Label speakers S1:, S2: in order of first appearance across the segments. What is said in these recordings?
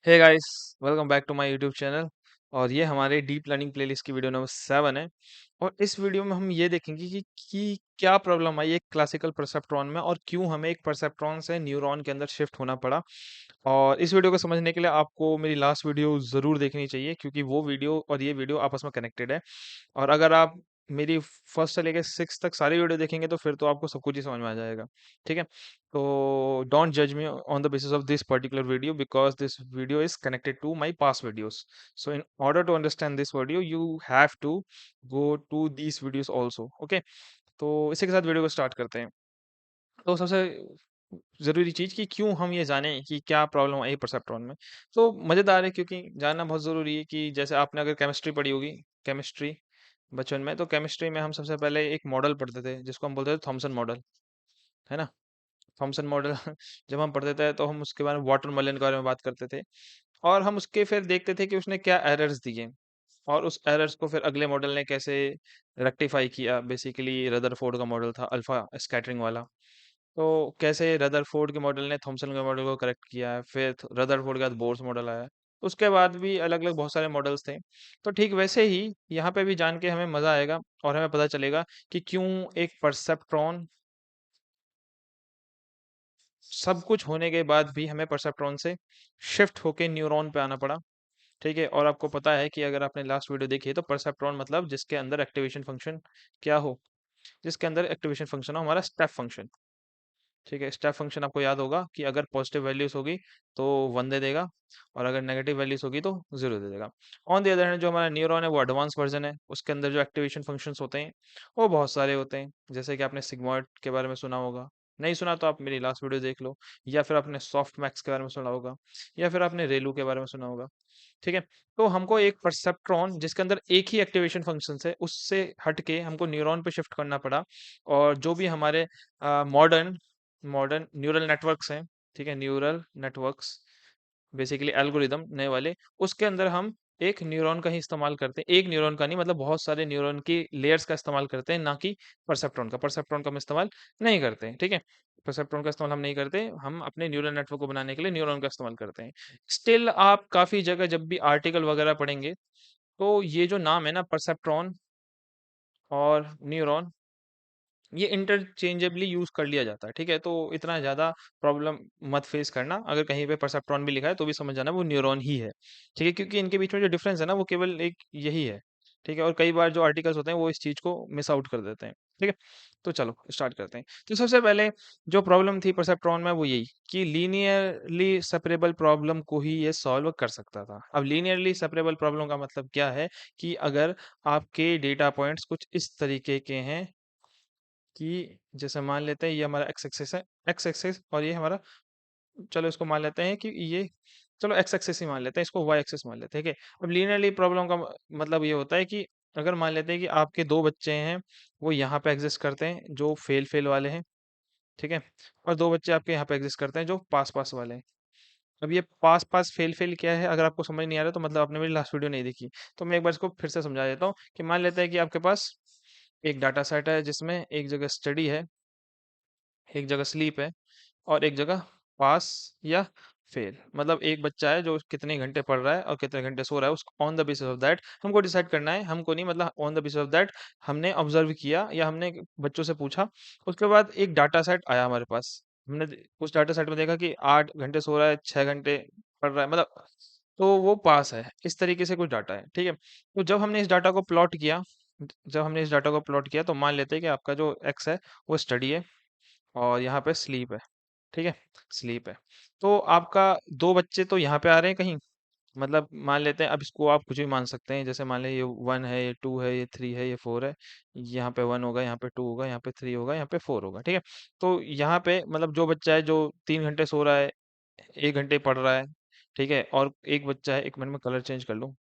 S1: Hey guys, welcome back to my YouTube channel. और ये हमारे डीप लर्निंग प्लेलिस्ट की वीडियो नंबर 7 है। और इस वीडियो में हम ये देखेंगे कि क्या प्रॉब्लम आई एक क्लासिकल परसेप्ट्रॉन में और क्यों हमें एक परसेप्ट्रॉन से न्यूरॉन के अंदर शिफ्ट होना पड़ा। और इस वीडियो को समझने के लिए आपको मेरी लास्ट वीडियो ज़रूर देखनी चाहिए, क्योंकि वो वीडियो और ये वीडियो आपस में कनेक्टेड है। और अगर आप मेरी फर्स्ट से लेकर 6 तक सारी वीडियो देखेंगे तो फिर तो आपको सब कुछ ही समझ में आ जाएगा। ठीक है, तो don't judge me on the basis of this particular video, because this video is connected to my past videos. So in order to understand this video you have to go to these videos also. Okay, तो इसी के साथ video को start करते हैं। तो सबसे ज़रूरी चीज़ कि क्यों हम ये जानें कि क्या प्रॉब्लम आई परसेप्ट्रॉन में। तो मज़ेदार है, क्योंकि जानना बहुत ज़रूरी है कि जैसे आपने अगर केमिस्ट्री पढ़ी होगी, केमिस्ट्री बचपन में, तो केमिस्ट्री में हम सबसे पहले एक मॉडल पढ़ते थे जिसको हम बोलते थे थॉमसन मॉडल, है ना। थॉमसन मॉडल जब हम पढ़ते थे तो हम उसके बारे में, वाटरमेलन के बारे में बात करते थे। और हम उसके फिर देखते थे कि उसने क्या एरर्स दिए और उस एरर्स को फिर अगले मॉडल ने कैसे रेक्टिफाई किया। बेसिकली रदरफोर्ड का मॉडल था अल्फा स्कैटरिंग वाला। तो कैसे रदरफोर्ड के मॉडल ने थॉमसन के मॉडल को करेक्ट किया है, फिर रदरफोर्ड के बाद बोर्स मॉडल आया। उसके बाद भी अलग अलग बहुत सारे मॉडल्स थे। तो ठीक वैसे ही यहाँ पे भी जान के हमें मजा आएगा और हमें पता चलेगा कि क्यों एक परसेप्ट्रॉन, सब कुछ होने के बाद भी हमें परसेप्ट्रॉन से शिफ्ट होके न्यूरॉन पे आना पड़ा। ठीक है, और आपको पता है कि अगर आपने लास्ट वीडियो देखी है तो परसेप्ट्रॉन मतलब जिसके अंदर एक्टिवेशन फंक्शन क्या हो, जिसके अंदर एक्टिवेशन फंक्शन हो हमारा स्टेप फंक्शन। ठीक है, स्टेप फंक्शन आपको याद होगा कि अगर पॉजिटिव वैल्यूज होगी तो 1 दे देगा, और अगर नेगेटिव वैल्यूज होगी तो 0 दे देगा। ऑन द अदर हैंड जो हमारा न्यूरॉन है वो एडवांस वर्जन है, उसके अंदर जो एक्टिवेशन फंक्शंस होते हैं वो बहुत सारे होते हैं। जैसे कि आपने सिग्मॉइड के बारे में सुना होगा, नहीं सुना तो आप मेरी लास्ट वीडियो देख लो। या फिर आपने सॉफ्ट मैक्स के बारे में सुना होगा, या फिर आपने रेलू के बारे में सुना होगा। ठीक है, तो हमको एक परसेप्ट्रॉन जिसके अंदर एक ही एक्टिवेशन फंक्शंस है उससे हट के हमको न्यूरॉन पे शिफ्ट करना पड़ा। और जो भी हमारे मॉडर्न मॉडर्न न्यूरल नेटवर्क्स हैं, ठीक है, न्यूरल नेटवर्क्स बेसिकली एल्गोरिदम नए वाले, उसके अंदर हम एक न्यूरॉन का ही इस्तेमाल करते हैं। एक न्यूरॉन का नहीं, मतलब बहुत सारे न्यूरॉन की लेयर्स का इस्तेमाल करते हैं, ना कि परसेप्ट्रॉन का हम इस्तेमाल नहीं करते हैं। ठीक है, परसेप्ट्रॉन का इस्तेमाल हम नहीं करते, हम अपने न्यूरल नेटवर्क को बनाने के लिए न्यूरॉन का इस्तेमाल करते हैं। स्टिल आप काफी जगह जब भी आर्टिकल वगैरह पढ़ेंगे तो ये जो नाम है ना, परसेप्ट्रॉन और न्यूरॉन, ये इंटरचेंजेबली यूज कर लिया जाता है। ठीक है, तो इतना ज्यादा प्रॉब्लम मत फेस करना। अगर कहीं पे परसेप्ट्रॉन भी लिखा है तो भी समझ जाना वो न्यूरॉन ही है। ठीक है, क्योंकि इनके बीच में जो डिफरेंस है ना वो केवल एक यही है। ठीक है, और कई बार जो आर्टिकल्स होते हैं वो इस चीज को मिस आउट कर देते हैं। ठीक है, तो चलो स्टार्ट करते हैं। तो सबसे पहले जो प्रॉब्लम थी परसेप्ट्रॉन में वो यही कि लीनियरली सेपरेबल प्रॉब्लम को ही ये सॉल्व कर सकता था। अब लीनियरली सेपरेबल प्रॉब्लम का मतलब क्या है कि अगर आपके डेटा पॉइंट्स कुछ इस तरीके के हैं कि जैसे मान लेते हैं ये हमारा एक्स एक्सिस है, एक्स एक्सिस, और ये हमारा, चलो इसको मान लेते हैं कि ये, चलो एक्स एक्सिस ही मान लेते हैं, इसको वाई एक्सिस मान लेते हैं। ठीक है, अब लीनियरली प्रॉब्लम का मतलब ये होता है कि अगर मान लेते हैं कि आपके दो बच्चे हैं, वो यहाँ पे एग्जिस्ट करते हैं जो फेल फेल वाले हैं। ठीक है, और दो बच्चे आपके यहाँ पे एग्जिस्ट करते हैं जो पास पास वाले हैं। अब ये पास पास फेल फेल क्या है, अगर आपको समझ नहीं आ रहा तो मतलब आपने मेरी लास्ट वीडियो नहीं देखी। तो मैं एक बार इसको फिर से समझा देता हूँ कि मान लेते हैं कि आपके पास एक डाटा सेट है जिसमें एक जगह स्टडी है, एक जगह स्लीप है, और एक जगह पास या फेल। मतलब एक बच्चा है जो कितने घंटे पढ़ रहा है और कितने घंटे सो रहा है, उसको on the basis of that हमको डिसाइड करना है। हमको नहीं, मतलब on the basis of that हमने ऑब्जर्व किया या हमने बच्चों से पूछा। उसके बाद एक डाटा सेट आया हमारे पास, हमने उस डाटा सेट में देखा कि 8 घंटे सो रहा है, 6 घंटे पढ़ रहा है, मतलब तो वो पास है। इस तरीके से कुछ डाटा है। ठीक है, तो जब हमने इस डाटा को प्लॉट किया, जब हमने इस डाटा को प्लॉट किया तो मान लेते हैं कि आपका जो एक्स है वो स्टडी है और यहाँ पे स्लीप है। ठीक है, स्लीप है। तो आपका दो बच्चे तो यहाँ पे आ रहे हैं कहीं, मतलब मान लेते हैं, अब इसको आप कुछ भी मान सकते हैं। जैसे मान लें ये 1 है, ये 2 है, ये 3 है, ये 4 है। यहाँ पे 1 होगा, यहाँ पे 2 होगा, यहाँ पे 3 होगा, यहाँ पे 4 होगा। ठीक है, तो यहाँ पे मतलब जो बच्चा है जो 3 घंटे सो रहा है, 1 घंटे पढ़ रहा है। ठीक है, और एक बच्चा है, 1 मिनट में कलर चेंज कर लूँ।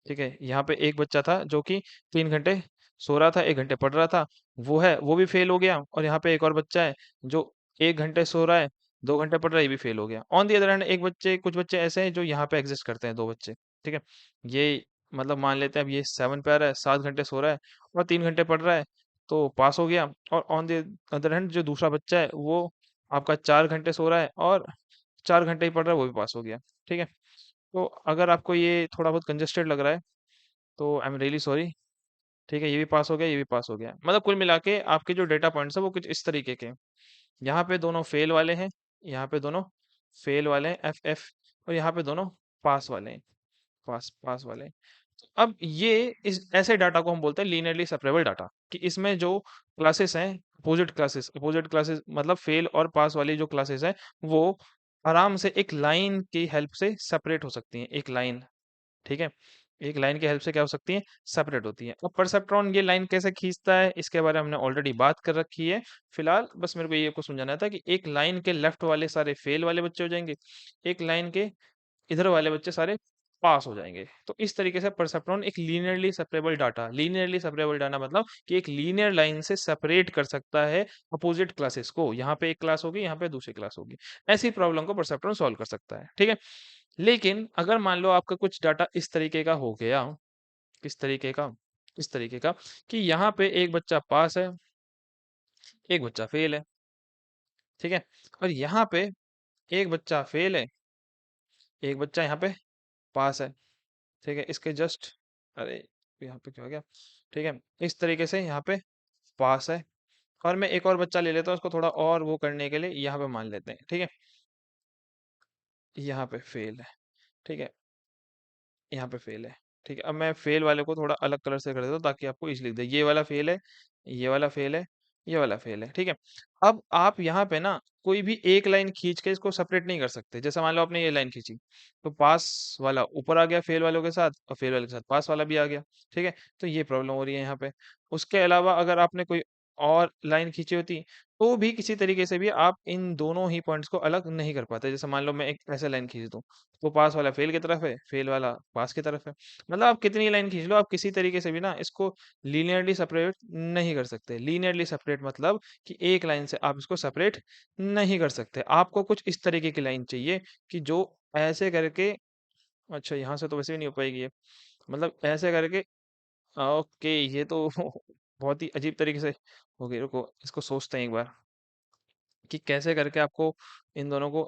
S1: ठीक है, यहाँ पे एक बच्चा था जो कि 3 घंटे सो रहा था, 1 घंटे पढ़ रहा था, वो है वो भी फेल हो गया। और यहाँ पे एक और बच्चा है जो 1 घंटे सो रहा है, 2 घंटे पढ़ रहा है, ये भी फेल हो गया। ऑन दी अदर हैंड एक बच्चे, कुछ बच्चे ऐसे हैं जो यहाँ पे एग्जिस्ट करते हैं, दो बच्चे। ठीक है, ये मतलब मान लेते हैं अब ये 7 पे आ रहा है, 7 घंटे सो रहा है और 3 घंटे पढ़ रहा है, तो पास हो गया। और ऑन दी अदर हैंड जो दूसरा बच्चा है वो आपका 4 घंटे सो रहा है और 4 घंटे ही पढ़ रहा है वो भी पास हो गया। ठीक है। तो अगर आपको ये थोड़ा बहुत कंजेस्टेड लग रहा है तो आई एम रियली सॉरी। ठीक है, ये भी पास हो गया, ये भी पास हो गया, मतलब कुल मिला के आपके जो डेटा पॉइंट्स है वो कुछ इस तरीके के हैं। यहाँ पे दोनों फेल वाले हैं, यहाँ पे दोनों फेल वाले हैं एफ एफ, और यहाँ पे दोनों पास वाले हैं, पास पास वाले हैं। अब ये इस ऐसे डाटा को हम बोलते हैं लीनियरली सेपरेबल डाटा, कि इसमें जो क्लासेस हैं, अपोजिट क्लासेस मतलब फेल और पास वाली जो क्लासेस हैं वो आराम से एक लाइन की हेल्प से सेपरेट हो सकती हैं, एक लाइन। ठीक है, एक लाइन की हेल्प से क्या हो सकती है, सेपरेट होती है। अब परसेप्ट्रॉन ये लाइन कैसे खींचता है इसके बारे में हमने ऑलरेडी बात कर रखी है। फिलहाल बस मेरे को ये को समझाना था कि एक लाइन के लेफ्ट वाले सारे फेल वाले बच्चे हो जाएंगे, एक लाइन के इधर वाले बच्चे सारे पास हो जाएंगे। तो इस तरीके से परसेप्ट्रॉन एक लीनियरली सेपरेबल डाटा मतलब कि एक लीनियर लाइन से सेपरेट कर सकता है अपोजिट क्लासेस को। यहाँ पे एक क्लास होगी, यहाँ पे दूसरी क्लास होगी, ऐसी प्रॉब्लम को परसेप्ट्रॉन सॉल्व कर सकता है। ठीक है, लेकिन अगर मान लो आपका कुछ डाटा इस तरीके का हो गया, किस तरीके का, इस तरीके का कि यहाँ पे एक बच्चा पास है, एक बच्चा फेल है। ठीक है, और यहाँ पे एक बच्चा फेल है, एक बच्चा यहाँ पे पास है। ठीक है, इसके जस्ट, अरे यहाँ पे क्या हो गया, ठीक है, इस तरीके से यहाँ पे पास है। और मैं एक और बच्चा ले लेता हूँ उसको थोड़ा और वो करने के लिए, यहाँ पे मान लेते हैं। ठीक है, यहाँ पे फेल है। ठीक है, यहाँ पे फेल है। ठीक है, अब मैं फेल वाले को थोड़ा अलग कलर से कर देता हूँ ताकि आपको इजीली दिख जाए। ये वाला फेल है, ये वाला फेल है, ये वाला फेल है। ठीक है, अब आप यहाँ पे ना कोई भी एक लाइन खींच के इसको सेपरेट नहीं कर सकते। जैसे मान लो आपने ये लाइन खींची तो पास वाला ऊपर आ गया फेल वालों के साथ, और फेल वाले के साथ पास वाला भी आ गया। ठीक है, तो ये प्रॉब्लम हो रही है यहाँ पे। उसके अलावा अगर आपने कोई और लाइन खींची होती तो भी किसी तरीके से भी आप इन दोनों ही पॉइंट्स को अलग नहीं कर पाते। जैसे मान लो मैं एक ऐसे लाइन खींच दूं, तो पास वाला फेल की तरफ है, फेल वाला पास की तरफ है। मतलब आप कितनी लाइन खींच लो, आप किसी तरीके से भी ना इसको लीनियरली सेपरेट नहीं कर सकते। लीनियरली सेपरेट मतलब कि एक लाइन से आप इसको सेपरेट नहीं कर सकते। आपको कुछ इस तरीके की लाइन चाहिए कि जो ऐसे करके, अच्छा यहाँ से तो वैसे भी नहीं हो पाएगी ये, मतलब ऐसे करके, ओके ये तो बहुत ही अजीब तरीके से हो गई। रुको इसको सोचते हैं एक बार कि कैसे करके आपको इन दोनों को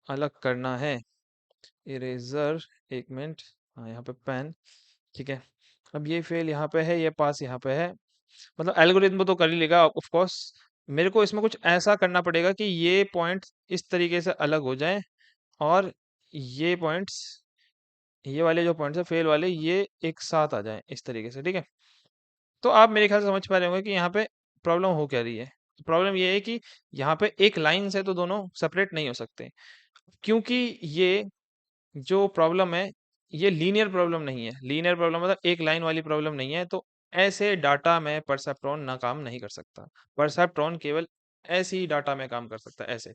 S1: अलग करना है। इरेजर, एक मिनट, हाँ यहाँ पे पेन। ठीक है, अब ये फेल यहाँ पे है, ये पास यहाँ पे है। मतलब एल्गोरिथम तो कर ही लेगा ऑफ कोर्स। मेरे को इसमें कुछ ऐसा करना पड़ेगा कि ये पॉइंट्स इस तरीके से अलग हो जाएं, और ये पॉइंट्स, ये वाले जो पॉइंट्स है फेल वाले, ये एक साथ आ जाएं इस तरीके से। ठीक है, तो आप मेरे ख्याल से समझ पा रहे होंगे कि यहाँ पे प्रॉब्लम हो क्या रही है। प्रॉब्लम ये है कि यहाँ पे एक लाइन से तो दोनों सेपरेट नहीं हो सकते, क्योंकि ये जो प्रॉब्लम है ये लीनियर प्रॉब्लम नहीं है। लीनियर प्रॉब्लम मतलब एक लाइन वाली प्रॉब्लम नहीं है। तो ऐसे डाटा में परसेप्ट्रॉन ना काम नहीं कर सकता। परसेप्ट्रॉन केवल ऐसे ही डाटा में काम कर सकता है, ऐसे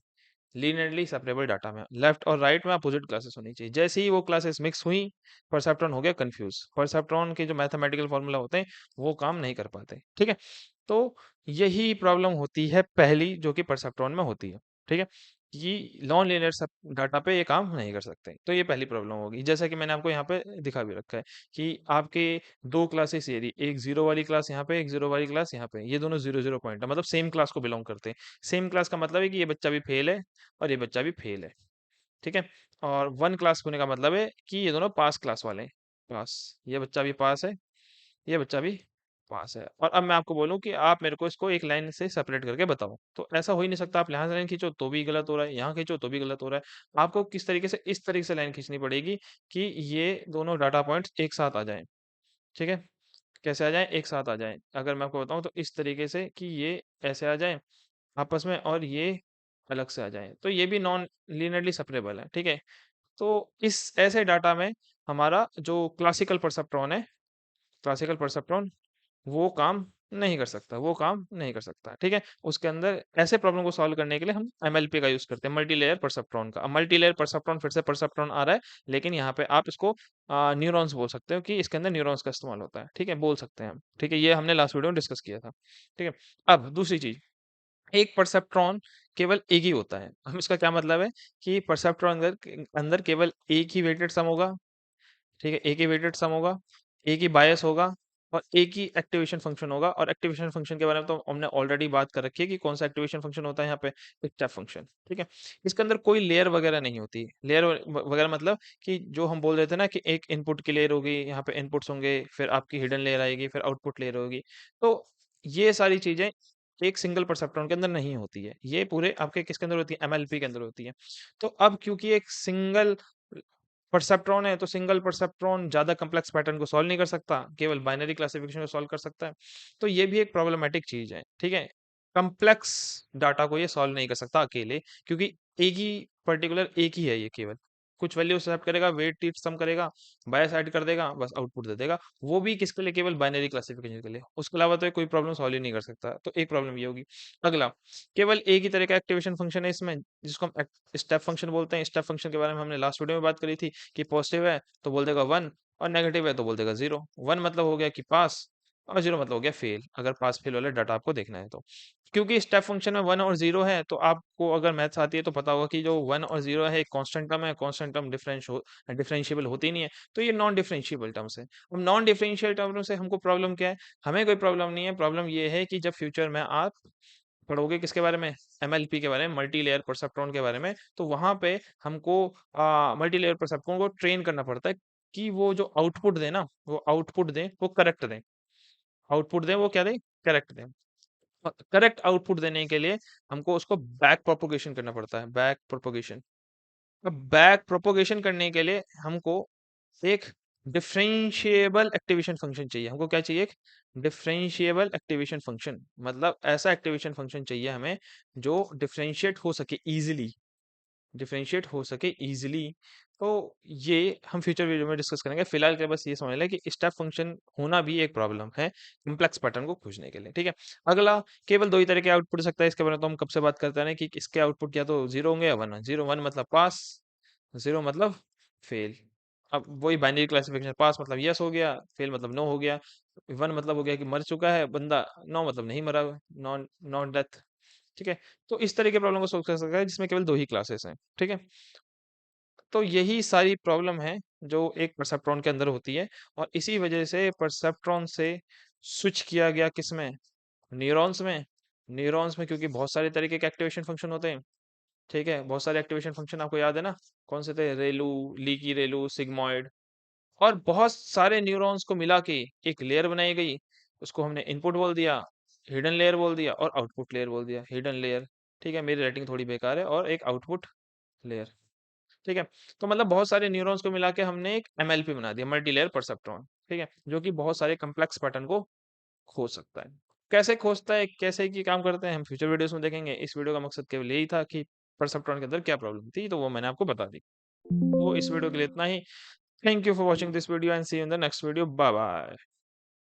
S1: लीनियरली सेपरेबल डाटा में लेफ्ट और राइट में अपोजिट क्लासेस होनी चाहिए। जैसे ही वो क्लासेस मिक्स हुई, परसेप्ट्रॉन हो गया कंफ्यूज। परसेप्ट्रॉन के जो मैथमेटिकल फॉर्मूला होते हैं वो काम नहीं कर पाते। ठीक है, तो यही प्रॉब्लम होती है पहली जो कि परसेप्ट्रॉन में होती है। ठीक है, कि नॉन लीनियर डाटा पे ये काम नहीं कर सकते। तो ये पहली प्रॉब्लम होगी, जैसा कि मैंने आपको यहाँ पे दिखा भी रखा है कि आपके दो क्लासेस, यदि एक जीरो वाली क्लास यहाँ पे, एक जीरो वाली क्लास यहाँ पे, ये दोनों जीरो जीरो पॉइंट है, मतलब सेम क्लास को बिलोंग करते हैं। सेम क्लास का मतलब है कि ये बच्चा भी फेल है और ये बच्चा भी फेल है। ठीक है, और वन क्लास होने का मतलब है कि ये दोनों पास क्लास वाले हैं। पास, ये बच्चा भी पास है, ये बच्चा भी पास है। और अब मैं आपको बोलूं कि आप मेरे को इसको एक लाइन से सेपरेट करके बताओ, तो ऐसा हो ही नहीं सकता। आप यहाँ से लाइन खींचो तो भी गलत हो रहा है, यहाँ खींचो तो भी गलत हो रहा है। आपको किस तरीके से, इस तरीके से लाइन खींचनी पड़ेगी कि ये दोनों डाटा पॉइंट्स एक साथ आ जाएं। ठीक है, कैसे आ जाएं, एक साथ आ जाएं। अगर मैं आपको बताऊं तो इस तरीके से कि ये ऐसे आ जाएं आपस में, और ये अलग से आ जाएं, तो ये भी नॉन लीनियरली सेपरेबल है। ठीक है, तो इस ऐसे डाटा में हमारा जो क्लासिकल परसेप्ट्रॉन है, क्लासिकल परसेप्ट्रॉन वो काम नहीं कर सकता, वो काम नहीं कर सकता। ठीक है, उसके अंदर ऐसे प्रॉब्लम को सॉल्व करने के लिए हम एमएलपी का यूज करते हैं, मल्टी लेयर परसेप्ट्रॉन का। अब मल्टी लेयर परसेप्ट्रॉन, फिर से परसेप्ट्रॉन आ रहा है, लेकिन यहाँ पे आप इसको न्यूरॉन्स बोल सकते हो कि इसके अंदर न्यूरॉन्स का इस्तेमाल होता है। ठीक है, बोल सकते हैं हम। ठीक है, ये हमने लास्ट वीडियो में डिस्कस किया था। ठीक है, अब दूसरी चीज, एक परसेप्ट्रॉन केवल एक ही होता है। हम इसका क्या मतलब है कि परसेप्ट्रॉन अंदर अंदर केवल एक ही वेटेड सम होगा। ठीक है, एक ही वेटेड सम होगा, एक ही बायस होगा, और एक ही एक्टिवेशन फंक्शन होगा। और एक्टिवेशन फंक्शन के बारे में तो हमने ऑलरेडी बात कर रखी है कि कौन सा एक्टिवेशन फंक्शन होता है यहाँ पे, स्टेप फंक्शन। ठीक है, इसके अंदर कोई लेयर वगैरह नहीं होती। लेयर वगैरह मतलब कि जो हम बोल रहे थे ना कि एक इनपुट की लेयर होगी, यहाँ पे इनपुट्स होंगे, फिर आपकी हिडन लेयर आएगी, फिर आउटपुट लेयर होगी। तो ये सारी चीजें एक सिंगल परसेप्ट्रॉन के अंदर नहीं होती है, ये पूरे आपके किसके अंदर होती है, एमएलपी के अंदर होती है। तो अब क्योंकि एक सिंगल परसेप्ट्रॉन है, तो सिंगल परसेप्ट्रॉन ज्यादा कम्प्लेक्स पैटर्न को सॉल्व नहीं कर सकता, केवल बाइनरी क्लासिफिकेशन को सॉल्व कर सकता है। तो ये भी एक प्रॉब्लमेटिक चीज है। ठीक है, कम्प्लेक्स डाटा को ये सॉल्व नहीं कर सकता अकेले, क्योंकि एक ही पर्टिकुलर एक ही है ये, केवल कुछ वैल्यू एक्सेप्ट करेगा, वेट टीट सम करेगा, बायस ऐड कर देगा, बस आउटपुट दे देगा। वो भी किसके लिए, केवल बाइनरी क्लासिफिकेशन के लिए। उसके अलावा तो ये कोई प्रॉब्लम सॉल्व ही नहीं कर सकता। तो एक प्रॉब्लम ये होगी। अगला, केवल एक ही तरह का एक्टिवेशन फंक्शन है इसमें, जिसको हम स्टेप फंक्शन बोलते हैं। स्टेप फंक्शन के बारे में हमने लास्ट वीडियो में बात करी थी कि पॉजिटिव है तो बोल देगा 1, और नेगेटिव है तो बोल देगा 0। 1 मतलब हो गया कि पास, और 0 मतलब हो गया फेल, अगर पास फेल वाला डाटा आपको देखना है तो। क्योंकि स्टेप फंक्शन में 1 और 0 है, तो आपको अगर मैथ्स आती है तो पता होगा कि जो 1 और 0 है एक कांस्टेंट टर्म है, कांस्टेंट टर्म डिफरेंशिएबल होती नहीं है, तो ये नॉन डिफरेंशिएबल टर्म्स है। अब नॉन डिफरेंशियल टर्म से हमको प्रॉब्लम क्या है? हमें कोई प्रॉब्लम नहीं है। प्रॉब्लम ये है कि जब फ्यूचर में आप पढ़ोगे किसके बारे में, एमएलपी के बारे में, मल्टी लेयर परसेप्ट्रॉन के बारे में, तो वहां पे हमको मल्टी लेयर परसेप्ट्रॉन को ट्रेन करना पड़ता है कि वो जो आउटपुट दे ना, वो आउटपुट दे, वो करेक्ट दे। आउटपुट दे, वो क्या दे, करेक्ट दे। करेक्ट आउटपुट देने के लिए हमको उसको बैक प्रोपोगेशन करना पड़ता है, बैक प्रोपोगेशन। अब बैक प्रोपोगेशन करने के लिए हमको एक डिफरेंशिएबल एक्टिवेशन फंक्शन चाहिए। हमको क्या चाहिए, एक डिफरेंशिएबल एक्टिवेशन फंक्शन, मतलब ऐसा एक्टिवेशन फंक्शन चाहिए हमें जो डिफरेंशिएट हो सके इजीली, डिफरेंशिएट हो सके इजीली। तो ये हम फ्यूचर वीडियो में डिस्कस करेंगे। फिलहाल के बस ये समझ लें कि स्टेप फंक्शन होना भी एक प्रॉब्लम है कॉम्प्लेक्स पैटर्न को खोजने के लिए। ठीक है, अगला, केवल दो ही तरह के आउटपुट सकता है, इसके बारे में तो हम कब से बात करते हैं ना कि इसके आउटपुट या तो 0 होंगे या 1। 0 1 मतलब पास, 0 मतलब फेल। अब वही बाइनरी क्लासिफिकेशन, पास मतलब यस हो गया, फेल मतलब नो हो गया। 1 मतलब हो गया कि मर चुका है बंदा, नो मतलब नहीं मरा, नॉन नॉन डेथ। ठीक है, तो इस तरह के प्रॉब्लम को सॉल्व कर सकता है जिसमें केवल दो ही क्लासेस हैं। ठीक है, तो यही सारी प्रॉब्लम है जो एक परसेप्ट्रॉन के अंदर होती है। और इसी वजह से परसेप्ट्रॉन से स्विच किया गया किसमें, न्यूरॉन्स में। न्यूरॉन्स में क्योंकि बहुत सारे तरीके के एक्टिवेशन फंक्शन होते हैं। ठीक है, बहुत सारे एक्टिवेशन फंक्शन आपको याद है ना, कौन से थे, रेलू, लीकी रेलू, सिग्मॉइड। और बहुत सारे न्यूरॉन्स को मिला के एक लेयर बनाई गई, उसको हमने इनपुट बोल दिया, हिडन लेयर बोल दिया, और आउटपुट लेयर बोल दिया, हिडन लेयर। ठीक है, मेरी राइटिंग थोड़ी बेकार है, और एक आउटपुट लेयर। ठीक है, तो मतलब बहुत सारे न्यूरॉन्स को मिला के हमने एक एमएलपी बना दिया, मल्टी लेयर परसेप्ट्रॉन। ठीक है, जो कि बहुत सारे कम्प्लेक्स पैटर्न को खोज सकता है। कैसे खोजता है, कैसे की काम करते हैं, हम फ्यूचर वीडियोस में देखेंगे। इस वीडियो का मकसद केवल यही था कि परसेप्ट्रॉन के अंदर क्या प्रॉब्लम थी, तो वो मैंने आपको बता दी। तो इस वीडियो के लिए इतना ही। Thank you for watching this video and see you in the next video. Bye bye.